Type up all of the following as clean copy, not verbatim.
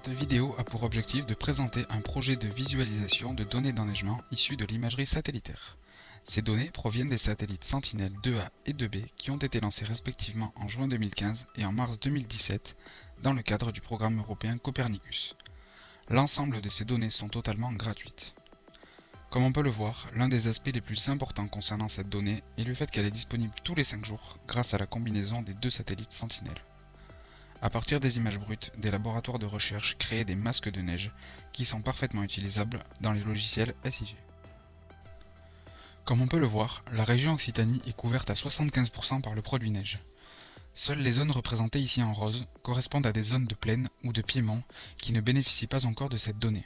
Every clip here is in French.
Cette vidéo a pour objectif de présenter un projet de visualisation de données d'enneigement issues de l'imagerie satellitaire. Ces données proviennent des satellites Sentinel 2A et 2B qui ont été lancés respectivement en juin 2015 et en mars 2017 dans le cadre du programme européen Copernicus. L'ensemble de ces données sont totalement gratuites. Comme on peut le voir, l'un des aspects les plus importants concernant cette donnée est le fait qu'elle est disponible tous les 5 jours grâce à la combinaison des deux satellites Sentinel. À partir des images brutes, des laboratoires de recherche créent des masques de neige qui sont parfaitement utilisables dans les logiciels SIG. Comme on peut le voir, la région Occitanie est couverte à 75% par le produit neige. Seules les zones représentées ici en rose correspondent à des zones de plaine ou de piémont qui ne bénéficient pas encore de cette donnée.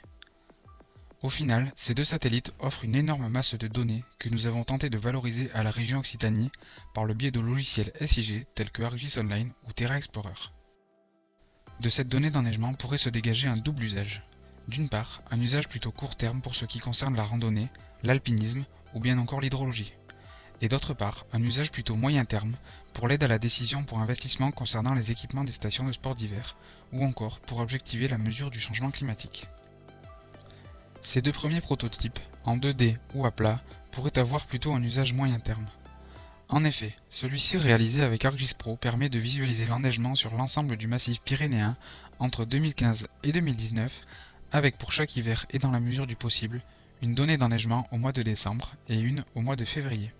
Au final, ces deux satellites offrent une énorme masse de données que nous avons tenté de valoriser à la région Occitanie par le biais de logiciels SIG tels que ArcGIS Online ou Terra Explorer. De cette donnée d'enneigement pourrait se dégager un double usage. D'une part, un usage plutôt court terme pour ce qui concerne la randonnée, l'alpinisme ou bien encore l'hydrologie. Et d'autre part, un usage plutôt moyen terme pour l'aide à la décision pour investissement concernant les équipements des stations de sport d'hiver ou encore pour objectiver la mesure du changement climatique. Ces deux premiers prototypes, en 2D ou à plat, pourraient avoir plutôt un usage moyen terme. En effet, celui-ci réalisé avec ArcGIS Pro permet de visualiser l'enneigement sur l'ensemble du massif pyrénéen entre 2015 et 2019, avec pour chaque hiver et dans la mesure du possible, une donnée d'enneigement au mois de décembre et une au mois de février.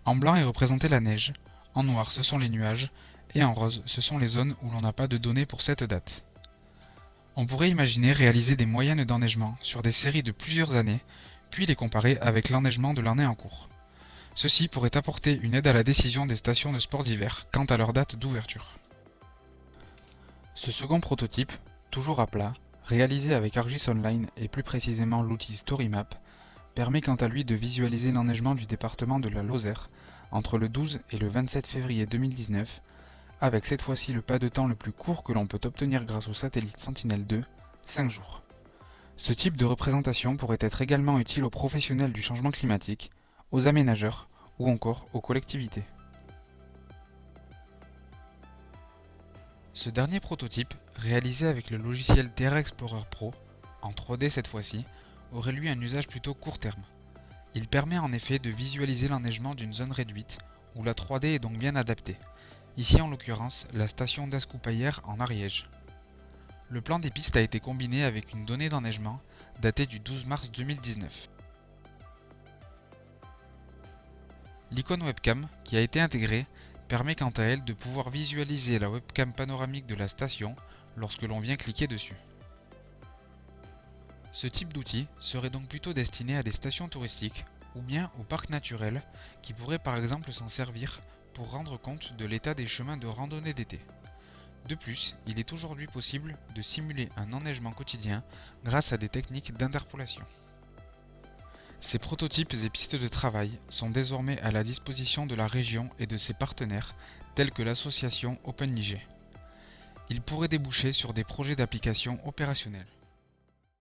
En blanc est représentée la neige, en noir ce sont les nuages, et en rose ce sont les zones où l'on n'a pas de données pour cette date. On pourrait imaginer réaliser des moyennes d'enneigement sur des séries de plusieurs années, puis les comparer avec l'enneigement de l'année en cours. Ceci pourrait apporter une aide à la décision des stations de sport d'hiver quant à leur date d'ouverture. Ce second prototype, toujours à plat, réalisé avec ArcGIS Online et plus précisément l'outil StoryMap, permet quant à lui de visualiser l'enneigement du département de la Lozère entre le 12 et le 27 février 2019, avec cette fois-ci le pas de temps le plus court que l'on peut obtenir grâce au satellite Sentinel-2, 5 jours. Ce type de représentation pourrait être également utile aux professionnels du changement climatique, aux aménageurs ou encore aux collectivités. Ce dernier prototype, réalisé avec le logiciel Terra Explorer Pro, en 3D cette fois-ci, aurait lui un usage plutôt court terme. Il permet en effet de visualiser l'enneigement d'une zone réduite, où la 3D est donc bien adaptée. Ici en l'occurrence, la station d'Escoupaillère en Ariège. Le plan des pistes a été combiné avec une donnée d'enneigement datée du 12 mars 2019. L'icône webcam qui a été intégrée permet quant à elle de pouvoir visualiser la webcam panoramique de la station lorsque l'on vient cliquer dessus. Ce type d'outil serait donc plutôt destiné à des stations touristiques ou bien aux parcs naturels qui pourraient par exemple s'en servir pour rendre compte de l'état des chemins de randonnée d'été. De plus, il est aujourd'hui possible de simuler un enneigement quotidien grâce à des techniques d'interpolation. Ces prototypes et pistes de travail sont désormais à la disposition de la région et de ses partenaires, tels que l'association OpenIG. Ils pourraient déboucher sur des projets d'application opérationnels.